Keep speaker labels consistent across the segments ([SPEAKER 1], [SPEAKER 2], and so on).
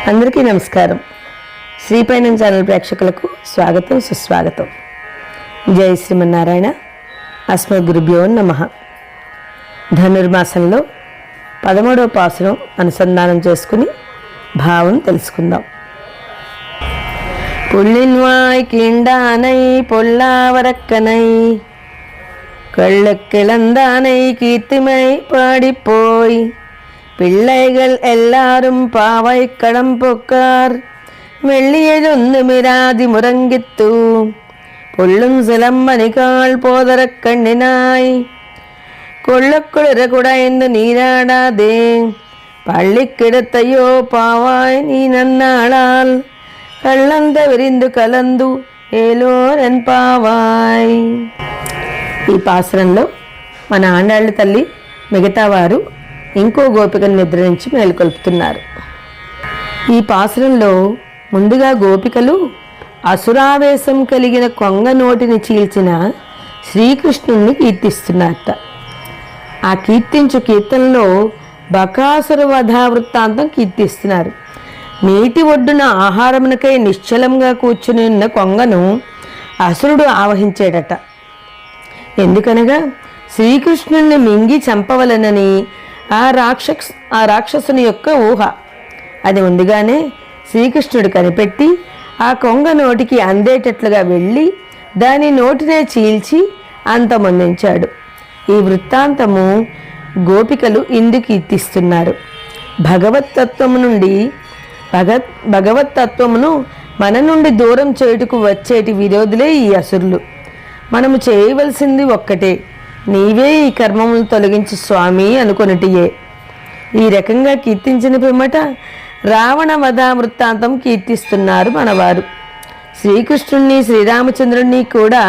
[SPEAKER 1] అందరికీ నమస్కారం. శ్రీపైనం ఛానల్ ప్రేక్షకులకు స్వాగతం, సుస్వాగతం. జై శ్రీమన్నారాయణ. అస్మద్గురుభ్యో నమః. ధనుర్మాసంలో 13వ పాసురం అనుసంధానం చేసుకుని భావం తెలుసుకుందాం. புள்ளின்வாய் கீண்டானை பொல்லாவரக்கனை கள்ளக்கிழந்தானை கீர்த்திமை பாடிப்போய் பிள்ளைகள் எல்லாரும் பாவை கடம் பொக்கார் வெள்ளியதொன்னு மிராதி முறங்கித்து பொள்ளும் சிலம்பனிகால் போதரக் கண்ணினாய் கொள்ளக்குளிர குடைந்து நீராடாதே பள்ளி கிடத்தையோ பாவாய் நீ நன்னாளால் కళ్ళంత విరిందు కలందు ఏలోరన్ పావాయ్. ఈ పాసురంలో మన ఆండాళ్ళ తల్లి మిగతా వారు ఇంకో గోపికను నిద్ర నుంచి మేలుకొల్పుతున్నారు. ఈ పాసురంలో ముందుగా గోపికలు అసురావేశం కలిగిన కొంగ నోటిని చీల్చిన శ్రీకృష్ణుణ్ణి కీర్తిస్తున్నారట. ఆ కీర్తించు కీర్తనలో బకాసుర వధా వృత్తాంతం కీర్తిస్తున్నారు. నీటి ఒడ్డున ఆహారమునకై నిశ్చలంగా కూర్చుని ఉన్న కొంగను అసురుడు ఆవహించాడట. ఎందుకనగా శ్రీకృష్ణుణ్ణి మింగి చంపవలనని ఆ రాక్షసుని యొక్క ఊహ. అది ముందుగానే శ్రీకృష్ణుడు కనిపెట్టి ఆ కొంగ నోటికి అందేటట్లుగా వెళ్ళి దాని నోటినే చీల్చి అంతమొందించాడు. ఈ వృత్తాంతము గోపికలు ఇందుకు కీర్తిస్తున్నారు. భగవత్తత్వమును మన నుండి దూరం చేయుటకు వచ్చేటి విరోధులే ఈ అసురులు. మనము చేయవలసింది ఒక్కటే, నీవే ఈ కర్మములు తొలగించు స్వామి అనుకొనుటియే. ఈ రకంగా కీర్తించిన పిమ్మట రావణ వధ వృత్తాంతం కీర్తిస్తున్నారు మనవారు. శ్రీకృష్ణుణ్ణి శ్రీరామచంద్రుణ్ణి కూడా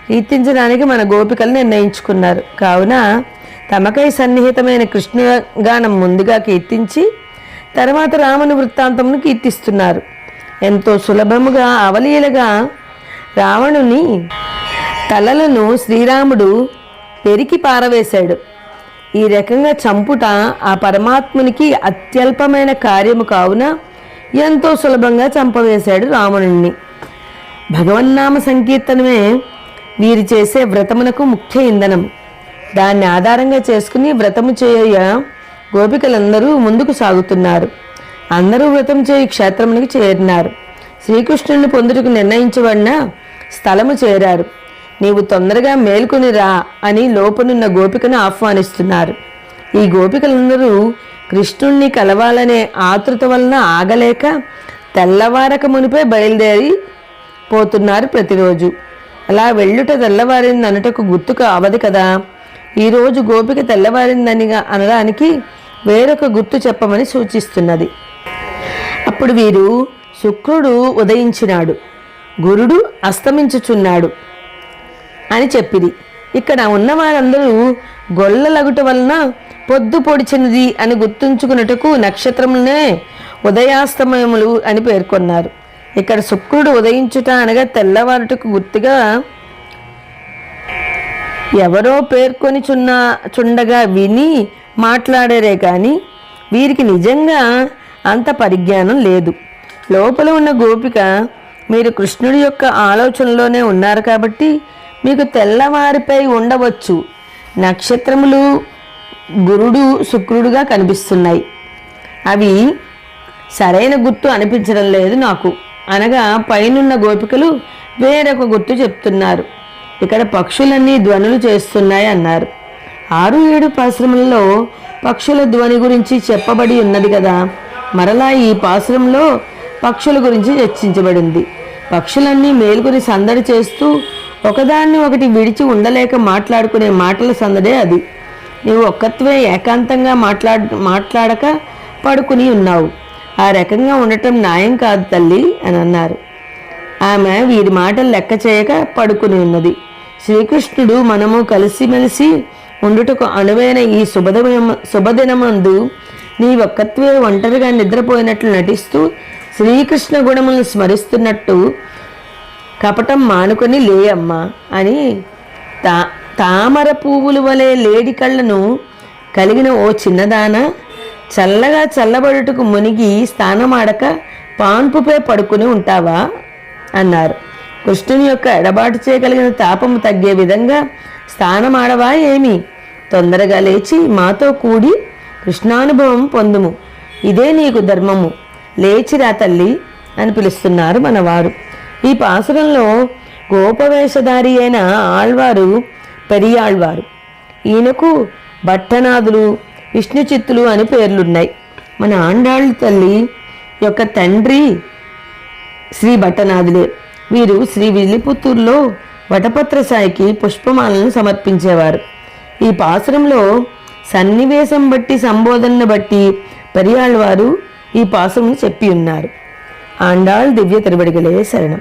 [SPEAKER 1] కీర్తించడానికి మన గోపికలు నిర్ణయించుకున్నారు. కావున తమకై సన్నిహితమైన కృష్ణగానం ముందుగా కీర్తించి తర్వాత రాముని వృత్తాంతమును కీర్తిస్తున్నారు. ఎంతో సులభముగా అవలీలగా రావణుని తలలను శ్రీరాముడు పెరికి పారవేశాడు. ఈ రకంగా చంపుట ఆ పరమాత్మునికి అత్యల్పమైన కార్యము కావున ఎంతో సులభంగా చంపవేశాడు రావణుణ్ణి. భగవన్నామ సంకీర్తనమే వీరు చేసే వ్రతమునకు ముఖ్య ఇంధనం. దాన్ని ఆధారంగా చేసుకుని వ్రతము చేయ గోపికలందరూ ముందుకు సాగుతున్నారు. అందరూ వ్రతం చేయి క్షేత్రమునికి చేరినారు. శ్రీకృష్ణుని పొందుటకు నిర్ణయించబడిన స్థలము చేరారు. నీవు తొందరగా మేల్కొని రా అని లోపనున్న గోపికను ఆహ్వానిస్తున్నారు. ఈ గోపికలందరూ కృష్ణుణ్ణి కలవాలనే ఆతృత వలన ఆగలేక తెల్లవారక మునిపే బయలుదేరి పోతున్నారు ప్రతిరోజు. అలా వెళ్ళుట తెల్లవారింది అనుటకు గుర్తుకు అవదు కదా. ఈరోజు గోపిక తెల్లవారిందని అనడానికి వేరొక గుర్తు చెప్పమని సూచిస్తున్నది. అప్పుడు వీరు శుక్రుడు ఉదయించినాడు, గురుడు అస్తమించుచున్నాడు అని చెప్పిరి. ఇక్కడ ఉన్నవారందరూ గొల్లలగుట వలన పొద్దు పొడిచినది అని గుర్తుంచుకున్నట్టుకు నక్షత్రములనే ఉదయాస్తమయములు అని పేర్కొన్నారు. ఇక్కడ శుక్రుడు ఉదయించుట అనగా తెల్లవారుటకు గుర్తుగా ఎవరో పేర్కొని చుండగా విని మాట్లాడారే కానీ వీరికి నిజంగా అంత పరిజ్ఞానం లేదు. లోపల ఉన్న గోపిక, మీరు కృష్ణుడి యొక్క ఆలోచనలోనే ఉన్నారు కాబట్టి మీకు తెల్లవారిపై ఉండవచ్చు నక్షత్రములు గురుడు శుక్రుడుగా కనిపిస్తున్నాయి. అవి సరైన గుర్తు అనిపించడం లేదు నాకు అనగా పైనున్న గోపికలు వేరొక గుర్తు చెప్తున్నారు. ఇక్కడ పక్షులన్నీ ధ్వనులు చేస్తున్నాయి అన్నారు. 6-7 పాశ్రములలో పక్షుల ధ్వని గురించి చెప్పబడి ఉన్నది కదా. మరలా ఈ పాశ్రంలో పక్షుల గురించి చర్చించబడింది. పక్షులన్నీ మేల్కొని సందడి చేస్తూ ఒకదాన్ని ఒకటి విడిచి ఉండలేక మాట్లాడుకునే మాటల సందడే అది. నీవు ఒక్కత్వే ఏకాంతంగా మాట్లాడక పడుకుని ఉన్నావు. ఆ రకంగా ఉండటం న్యాయం కాదు తల్లి అని అన్నారు. ఆమె వీరి మాటలు లెక్క చేయక పడుకుని ఉన్నది. శ్రీకృష్ణుడు మనము కలిసిమెలిసి ఉండుటకు అనువైన ఈ శుభదినమందు నీ ఒక్కత్వే ఒంటరిగా నిద్రపోయినట్లు నటిస్తూ శ్రీకృష్ణ గుణములను స్మరిస్తున్నట్టు కపటం మానుకొని లేయమ్మా అని తామర పువ్వుల వలె లేడి కళ్ళను కలిగిన ఓ చిన్నదాన చల్లగా చల్లబడుటకు మునిగి స్నానమాడక పాన్పుపై పడుకుని ఉంటావా అన్నారు. కృష్ణుని యొక్క ఎడబాటు చేయగలిగిన తాపము తగ్గే విధంగా స్నానమాడవా ఏమి? తొందరగా లేచి మాతో కూడి కృష్ణానుభవం పొందుము, ఇదే నీకు ధర్మము, లేచిరా తల్లి అని పిలుస్తున్నారు మనవారు. ఈ పాసురంలో గోపవేషధారి అయిన ఆళ్వారు పెరియాళ్వారు. ఈయనకు భట్టనాథులు, విష్ణు చిత్తులు అని పేర్లున్నాయి. మన ఆండాళ్ళ తల్లి యొక్క తండ్రి శ్రీ భట్టనాథులే. వీరు శ్రీ విల్లిపుత్తూరులో వటపత్ర సాయికి పుష్పమాలను సమర్పించేవారు. ఈ పాసురంలో సన్నివేశం బట్టి సంబోధనను బట్టి పెరియాళ్వారు ఈ పాసురం చెప్పి ఉన్నారు. ఆండాళ్ దివ్య తిరువడిగలే శరణం.